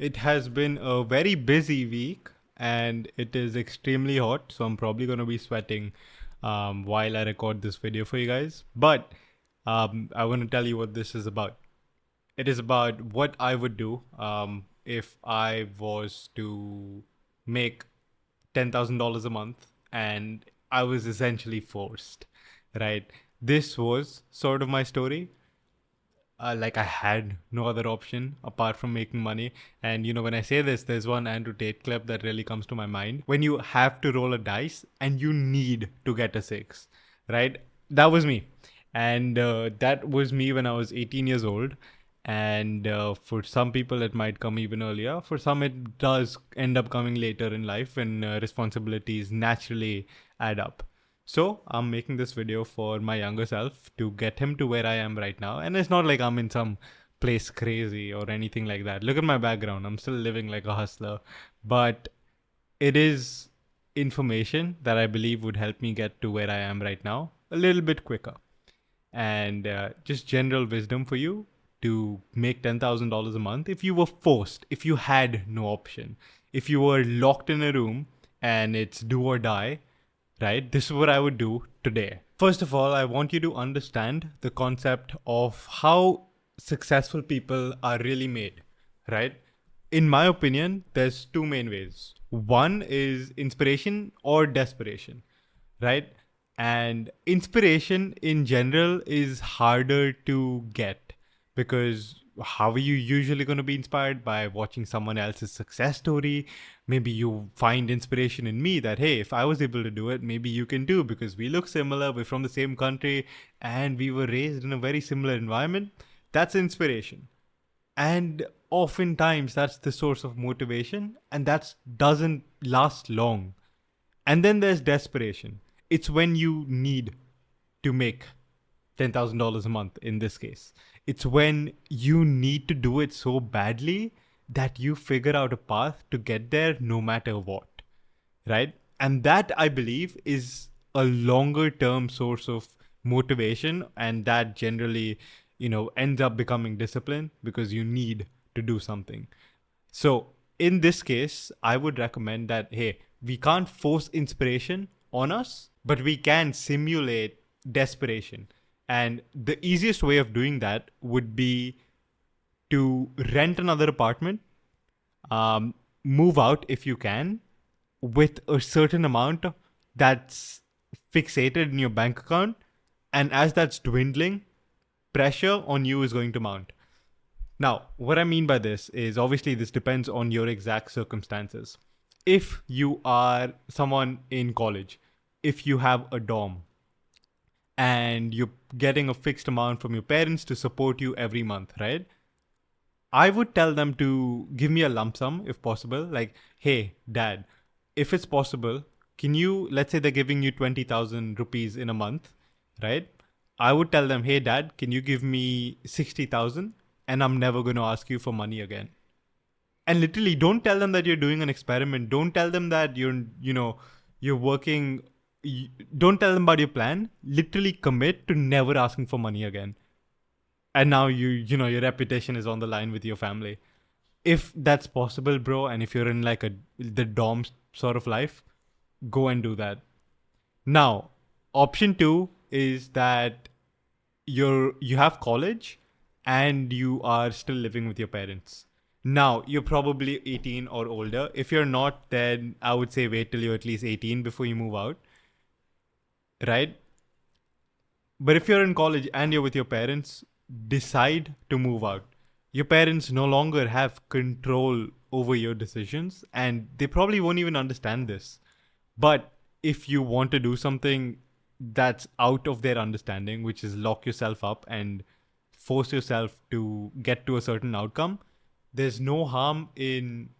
It has been a very busy week and it is extremely hot, so I'm probably going to be sweating while I record this video for you guys. But I want to tell you what this is about. It is about what I would do if I was to make $10,000 a month and I was essentially forced, right? This was sort of my story. Like I had no other option apart from making money. And when I say this, there's one Andrew Tate clip that really comes to my mind. When you have to roll a dice and you need to get a six, right? That was me. And that was me when I was 18 years old. And for some people, it might come even earlier. For some, it does end up coming later in life when responsibilities naturally add up. So I'm making this video for my younger self to get him to where I am right now. And it's not like I'm in some place crazy or anything like that. Look at my background. I'm still living like a hustler. But it is information that I believe would help me get to where I am right now a little bit quicker. And just general wisdom for you to make $10,000 a month if you were forced, if you had no option, if you were locked in a room and it's do or die, right? This is what I would do today. First of all, I want you to understand the concept of how successful people are really made, right? In my opinion, there's two main ways. One is inspiration or desperation, right? And inspiration in general is harder to get because how are you usually going to be inspired? By watching someone else's success story? Maybe you find inspiration in me that, hey, if I was able to do it, maybe you can do, because we look similar, we're from the same country, and we were raised in a very similar environment. That's inspiration. And oftentimes that's the source of motivation, and that doesn't last long. And then there's desperation. It's when you need to make $10,000 a month in this case. It's when you need to do it so badly that you figure out a path to get there no matter what, right? And that, I believe, is a longer term source of motivation, and that generally, ends up becoming discipline because you need to do something. So in this case, I would recommend that, hey, we can't force inspiration on us, but we can simulate desperation. And the easiest way of doing that would be to rent another apartment, move out if you can, with a certain amount that's fixated in your bank account. And as that's dwindling, pressure on you is going to mount. Now, what I mean by this is, obviously this depends on your exact circumstances. If you are someone in college, if you have a dorm, and you're getting a fixed amount from your parents to support you every month, right? I would tell them to give me a lump sum if possible. Like, hey, dad, if it's possible, can you, let's say they're giving you 20,000 rupees in a month, right? I would tell them, hey, dad, can you give me 60,000 and I'm never going to ask you for money again. And literally, don't tell them that you're doing an experiment. Don't tell them that you're working. Don't tell them about your plan. Literally commit to never asking for money again. And now your reputation is on the line with your family. If that's possible, bro, and if you're in like the dorm sort of life, go and do that. Now, option 2 is that you have college and you are still living with your parents. Now, you're probably 18 or older. If you're not, then I would say wait till you're at least 18 before you move out. Right? But if you're in college and you're with your parents, decide to move out. Your parents no longer have control over your decisions, and they probably won't even understand this. But if you want to do something that's out of their understanding, which is lock yourself up and force yourself to get to a certain outcome, there's no harm in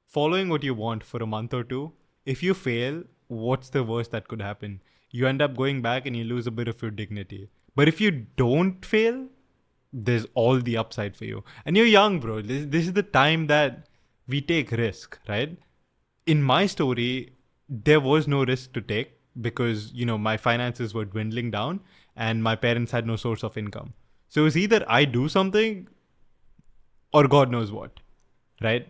following what you want for a month or two. If you fail, what's the worst that could happen? You end up going back and you lose a bit of your dignity. But if you don't fail, there's all the upside for you. And you're young, bro. This is the time that we take risk, right? In my story, there was no risk to take because, my finances were dwindling down and my parents had no source of income. So it's either I do something or God knows what. right?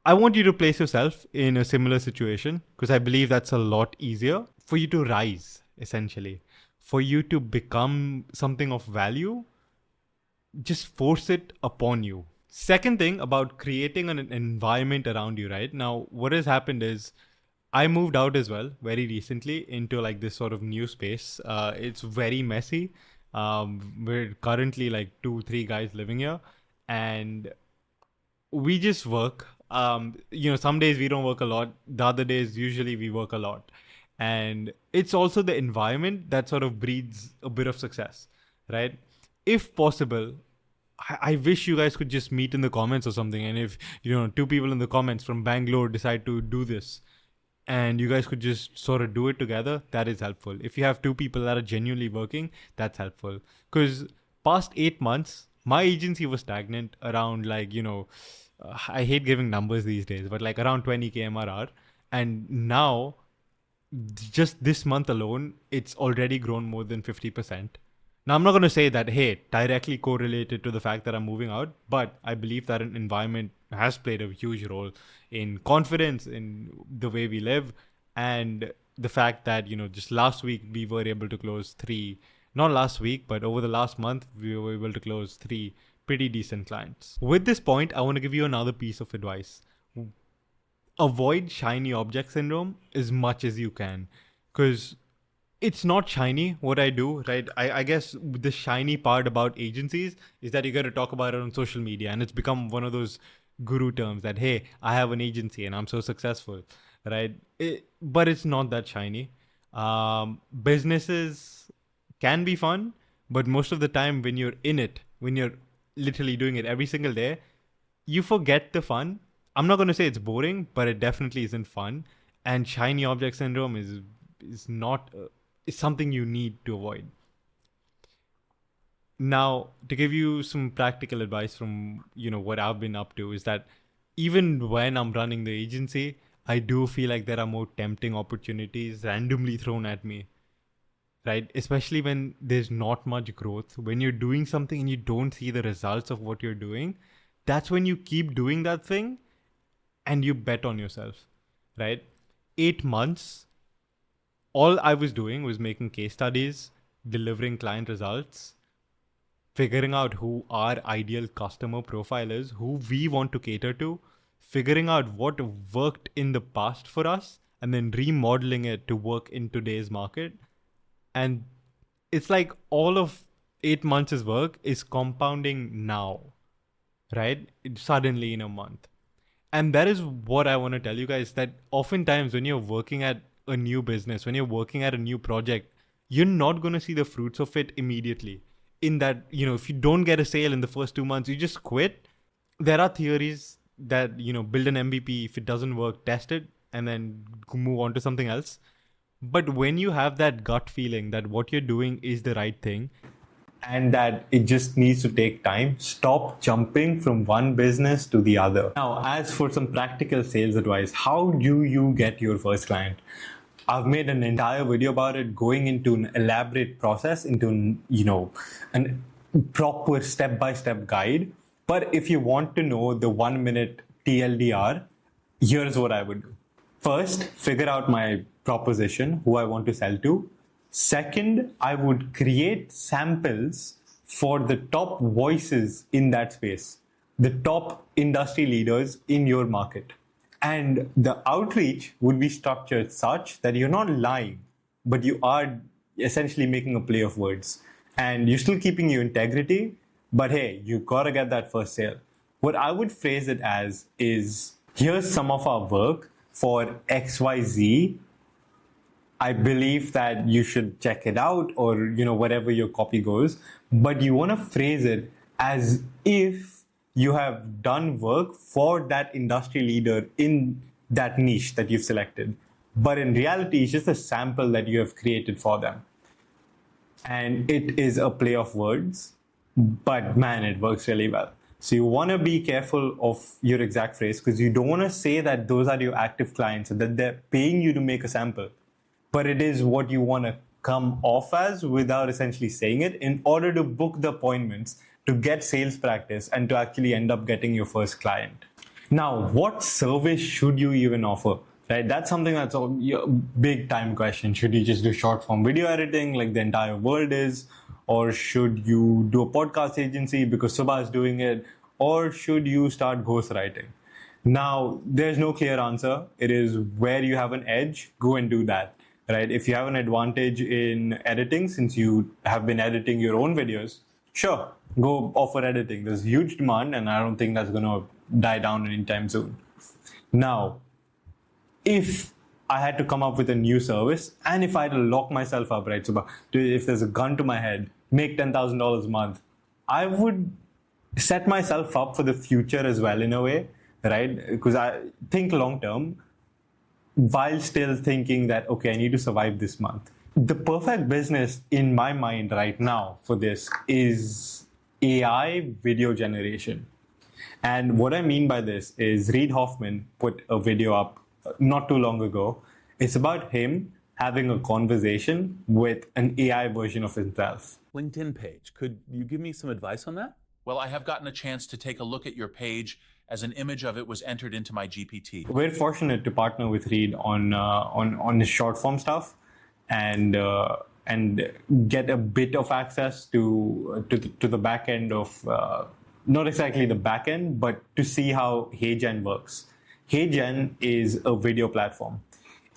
I want you to place yourself in a similar situation because I believe that's a lot easier for you to rise, essentially. For you to become something of value, just force it upon you. Second thing about creating an environment around you, right? Now, what has happened is I moved out as well very recently into like this sort of new space. It's very messy. We're currently like 2, 3 guys living here, and we just work. Some days we don't work a lot. The other days, usually we work a lot. And it's also the environment that sort of breeds a bit of success, right? If possible, I wish you guys could just meet in the comments or something. And if, 2 people in the comments from Bangalore decide to do this and you guys could just sort of do it together, that is helpful. If you have 2 people that are genuinely working, that's helpful. Because past 8 months, my agency was stagnant around I hate giving numbers these days, but like around 20K MRR. And now, just this month alone, it's already grown more than 50%. Now, I'm not going to say that, hey, directly correlated to the fact that I'm moving out, but I believe that an environment has played a huge role in confidence, in the way we live, and the fact that, just last week we were able to close 3, not last week, but over the last month, we were able to close 3 pretty decent clients. With this point, I want to give you another piece of advice. Avoid shiny object syndrome as much as you can, because it's not shiny what I do, right? I guess the shiny part about agencies is that you got to talk about it on social media, and it's become one of those guru terms that, hey, I have an agency and I'm so successful, right? But it's not that shiny. Businesses can be fun, but most of the time when you're in it, when you're literally doing it every single day, you forget the fun. I'm not going to say it's boring, but it definitely isn't fun. And shiny object syndrome is not... is something you need to avoid. Now, to give you some practical advice from, what I've been up to, is that even when I'm running the agency, I do feel like there are more tempting opportunities randomly thrown at me, right? Especially when there's not much growth. When you're doing something and you don't see the results of what you're doing, that's when you keep doing that thing and you bet on yourself, right? 8 months, all I was doing was making case studies, delivering client results, figuring out who our ideal customer profile is, who we want to cater to, figuring out what worked in the past for us, and then remodeling it to work in today's market. And it's like all of 8 months' work is compounding now, right? Suddenly in a month. And that is what I want to tell you guys, that oftentimes when you're working at a new business, when you're working at a new project, you're not going to see the fruits of it immediately. In that, if you don't get a sale in the first 2 months, you just quit. There are theories that, build an MVP. If it doesn't work, test it and then move on to something else. But when you have that gut feeling that what you're doing is the right thing and that it just needs to take time, stop jumping from one business to the other. Now, as for some practical sales advice, how do you get your first client? I've made an entire video about it, going into an elaborate process, into, a proper step-by-step guide. But if you want to know the 1-minute TLDR, here's what I would do. First, figure out my proposition, who I want to sell to. Second, I would create samples for the top voices in that space, the top industry leaders in your market. And the outreach would be structured such that you're not lying, but you are essentially making a play of words. And you're still keeping your integrity, but hey, you gotta get that first sale. What I would phrase it as is, here's some of our work for XYZ. I believe that you should check it out, or, whatever your copy goes. But you want to phrase it as if you have done work for that industry leader in that niche that you've selected. But in reality, it's just a sample that you have created for them. And it is a play of words, but man, it works really well. So you want to be careful of your exact phrase, because you don't want to say that those are your active clients and that they're paying you to make a sample. But it is what you want to come off as without essentially saying it, in order to book the appointments, to get sales practice, and to actually end up getting your first client. Now, what service should you even offer? Right? That's something that's a big time question. Should you just do short form video editing like the entire world is? Or should you do a podcast agency because Subha is doing it? Or should you start ghostwriting? Now, there's no clear answer. It is where you have an edge, go and do that. Right? If you have an advantage in editing, since you have been editing your own videos, sure, go offer editing. There's huge demand, and I don't think that's going to die down anytime soon. Now, if I had to come up with a new service, and if I had to lock myself up, right, so if there's a gun to my head, make $10,000 a month, I would set myself up for the future as well in a way, right? Because I think long term, while still thinking that, okay, I need to survive this month. The perfect business in my mind right now for this is AI video generation. And what I mean by this is Reid Hoffman put a video up not too long ago. It's about him having a conversation with an AI version of himself. LinkedIn page. Could you give me some advice on that? Well, I have gotten a chance to take a look at your page as an image of it was entered into my GPT. We're fortunate to partner with Reid on his short form stuff and get a bit of access to the back end of not exactly the back end, but to see how HeyGen works. HeyGen is a video platform.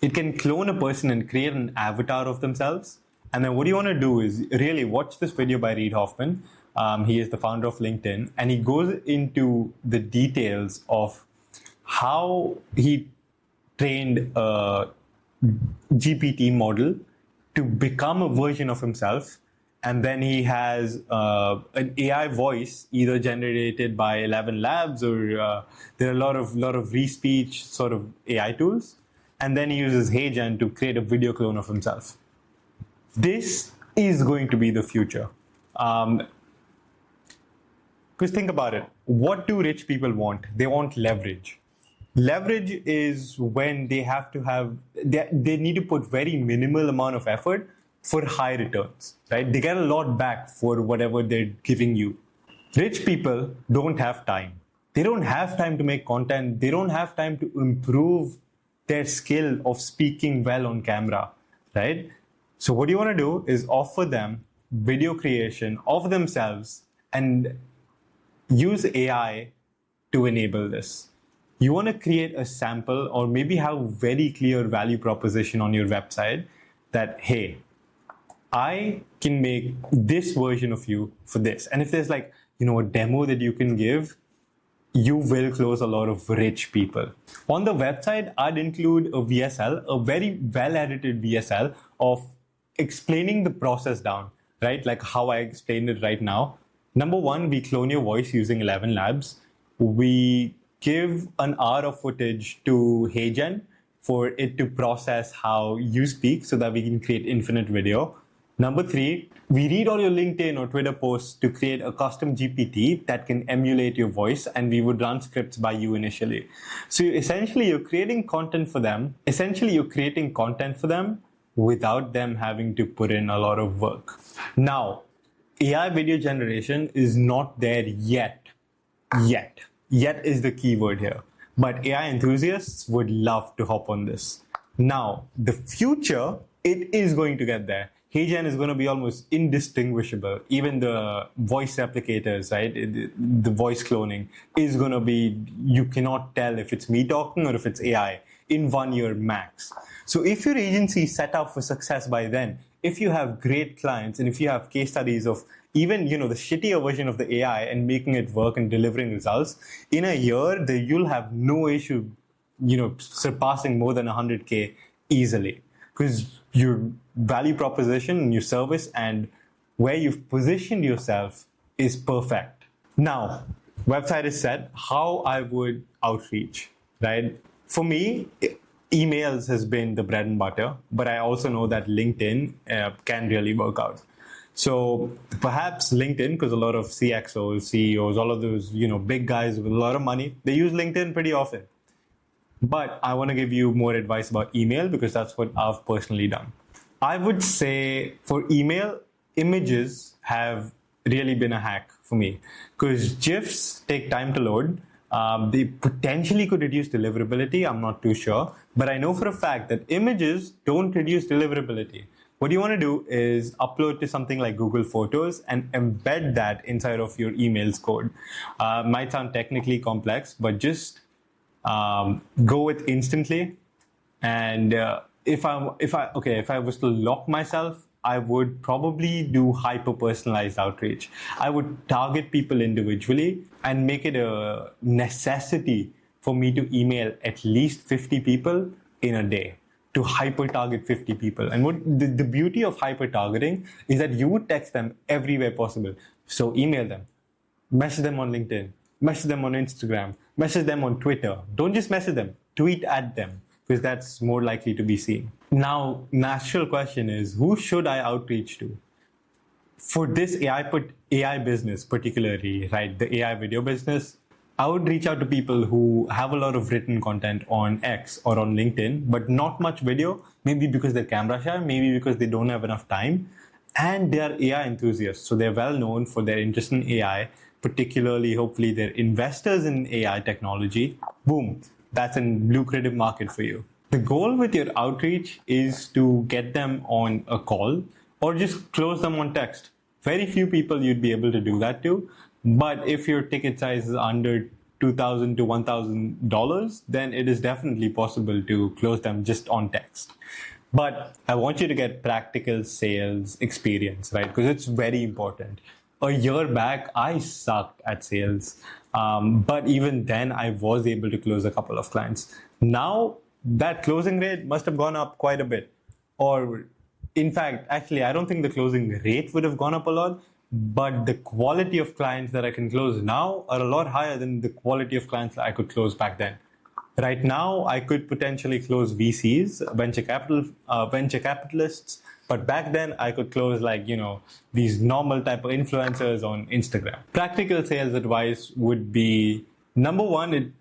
It can clone a person and create an avatar of themselves. And then what you want to do is really watch this video by Reid Hoffman. He is the founder of LinkedIn, and he goes into the details of how he trained a GPT model to become a version of himself. And then he has an AI voice either generated by 11 Labs or there are a lot of re-speech sort of AI tools. And then he uses HeyGen to create a video clone of himself. This is going to be the future. Because think about it. What do rich people want? They want leverage. Leverage is when they have to they need to put very minimal amount of effort for high returns, right? They get a lot back for whatever they're giving you. Rich people don't have time. They don't have time to make content. They don't have time to improve their skill of speaking well on camera, right? So what you want to do is offer them video creation of themselves and use AI to enable this. You want to create a sample or maybe have a very clear value proposition on your website that, hey, I can make this version of you for this. And if there's like, a demo that you can give, you will close a lot of rich people. On the website, I'd include a VSL, a very well-edited VSL of explaining the process down, right? Like how I explained it right now. Number one, we clone your voice using 11 Labs. We give an hour of footage to HeyGen for it to process how you speak so that we can create infinite video. Number three, we read all your LinkedIn or Twitter posts to create a custom GPT that can emulate your voice, and we would run scripts by you initially. So essentially, you're creating content for them. Without them having to put in a lot of work. Now, AI video generation is not there yet. Yet is the key word here. But AI enthusiasts would love to hop on this. Now, the future, it is going to get there. HeyGen is going to be almost indistinguishable. Even the voice replicators, right? The voice cloning is going to be, you cannot tell if it's me talking or if it's AI in 1 year max. So if your agency is set up for success by then, if you have great clients and if you have case studies of even, the shittier version of the AI and making it work and delivering results, in a year, you'll have no issue, surpassing more than 100K easily. Because your value proposition, your service, and where you've positioned yourself is perfect. Now, website is set, how I would outreach, right? For me, emails has been the bread and butter, but I also know that LinkedIn can really work out. So perhaps LinkedIn, because a lot of CXOs, CEOs, all of those, big guys with a lot of money, they use LinkedIn pretty often. But I want to give you more advice about email because that's what I've personally done. I would say for email, images have really been a hack for me because GIFs take time to load. They potentially could reduce deliverability. I'm not too sure. But I know for a fact that images don't reduce deliverability. What you want to do is upload to something like Google Photos and embed that inside of your emails code. Might sound technically complex, but just go with Instantly. And if I was to lock myself, I would probably do hyper-personalized outreach. I would target people individually and make it a necessity for me to email at least 50 people in a day, to hyper-target 50 people. And what the beauty of hyper-targeting is that you would text them everywhere possible. So email them, message them on LinkedIn, message them on Instagram, message them on Twitter. Don't just message them, tweet at them, because that's more likely to be seen. Now, natural question is, who should I outreach to? For this AI business particularly, right, the AI video business, I would reach out to people who have a lot of written content on X or on LinkedIn, but not much video, maybe because they're camera shy, maybe because they don't have enough time, and they're AI enthusiasts. So they're well known for their interest in AI, particularly, hopefully, they're investors in AI technology. Boom, that's a lucrative market for you. The goal with your outreach is to get them on a call or just close them on text. Very few people you'd be able to do that to. But if your ticket size is under $2,000 to $1,000, then it is definitely possible to close them just on text. But I want you to get practical sales experience, right? Because it's very important. A year back, I sucked at sales. But even then, I was able to close a couple of clients. Now, that closing rate must have gone up quite a bit. Or, in fact, actually, I don't think the closing rate would have gone up a lot, but the quality of clients that I can close now are a lot higher than the quality of clients that I could close back then. Right now, I could potentially close VCs, venture capitalists, but back then I could close these normal type of influencers on Instagram. Practical sales advice would be, number one, it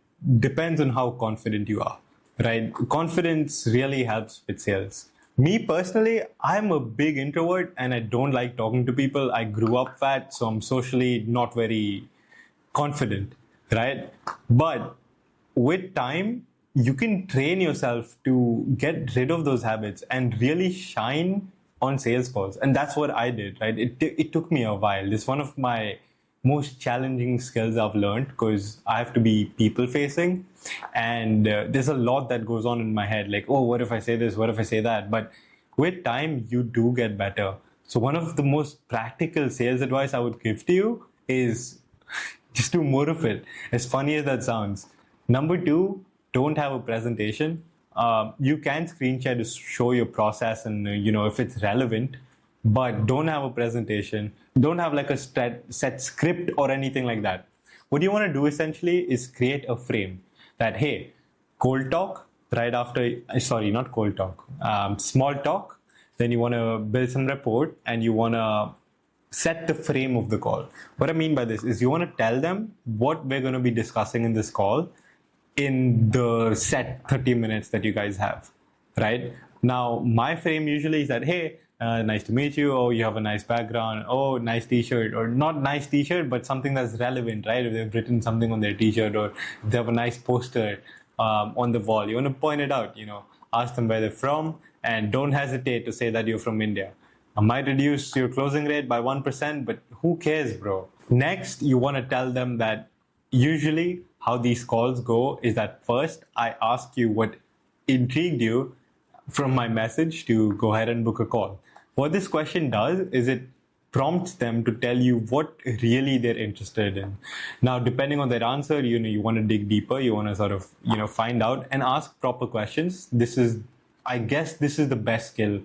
depends on how confident you are, right? Confidence really helps with sales. Me personally, I'm a big introvert and I don't like talking to people. I grew up fat, so I'm socially not very confident, right? But with time, you can train yourself to get rid of those habits and really shine on sales calls. And that's what I did, right? It took me a while. It's one of my most challenging skills I've learned because I have to be people facing. And there's a lot that goes on in my head, like, oh, what if I say this? What if I say that? But with time, you do get better. So one of the most practical sales advice I would give to you is just do more of it. As funny as that sounds. Number two, don't have a presentation. You can screen share to show your process and, if it's relevant, but don't have a presentation. Don't have like a set script or anything like that. What you want to do essentially is create a frame that, hey, cold talk right after, not cold talk, small talk. Then you want to build some rapport and you want to set the frame of the call. What I mean by this is you want to tell them what we're going to be discussing in this call in the set 30 minutes that you guys have, right? Now, my frame usually is that, hey, nice to meet you. Oh, you have a nice background. Oh, nice t-shirt. Or not nice t-shirt, but something that's relevant, right? If they've written something on their t-shirt or if they have a nice poster on the wall, you want to point it out, ask them where they're from and don't hesitate to say that you're from India. I might reduce your closing rate by 1%, but who cares, bro? Next, you want to tell them that usually how these calls go is that first I ask you what intrigued you from my message to go ahead and book a call. What this question does is it prompts them to tell you what really they're interested in. Now, depending on their answer, you want to dig deeper, you want to sort of, find out and ask proper questions. I guess this is the best skill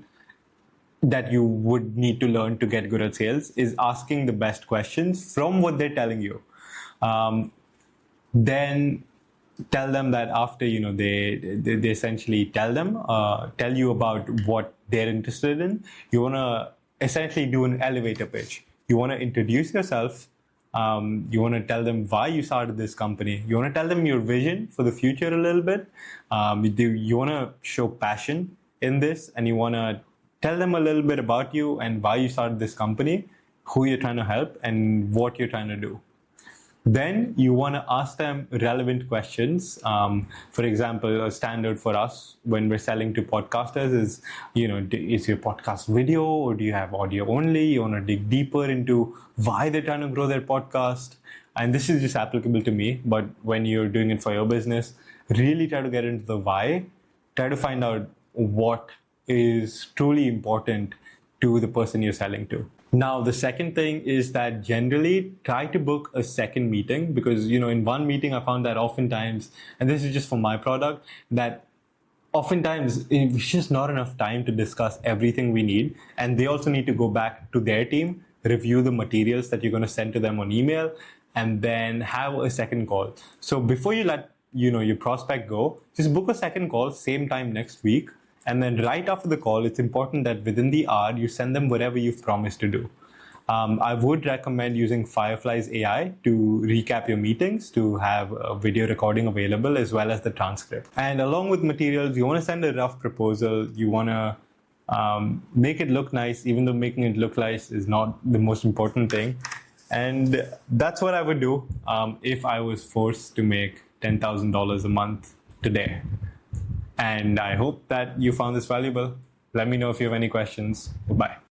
that you would need to learn to get good at sales, is asking the best questions from what they're telling you. Then tell them that after, they essentially tell you about what they're interested in. You want to essentially do an elevator pitch. You want to introduce yourself. You want to tell them why you started this company. You want to tell them your vision for the future a little bit. You want to show passion in this, and you want to tell them a little bit about you and why you started this company, who you're trying to help, and what you're trying to do. Then you want to ask them relevant questions. For example, a standard for us when we're selling to podcasters is, is your podcast video or do you have audio only? You want to dig deeper into why they're trying to grow their podcast. And this is just applicable to me, but when you're doing it for your business, really try to get into the why. Try to find out what is truly important to the person you're selling to. Now, the second thing is that generally try to book a second meeting because, in one meeting, I found that oftentimes, and this is just for my product, that oftentimes it's just not enough time to discuss everything we need. And they also need to go back to their team, review the materials that you're going to send to them on email, and then have a second call. So before you let, your prospect go, just book a second call, same time next week. And then right after the call, it's important that within the hour, you send them whatever you've promised to do. I would recommend using Firefly's AI to recap your meetings, to have a video recording available as well as the transcript. And along with materials, you want to send a rough proposal. You want to make it look nice, even though making it look nice is not the most important thing. And that's what I would do if I was forced to make $10,000 a month today. And I hope that you found this valuable. Let me know if you have any questions. Bye-bye.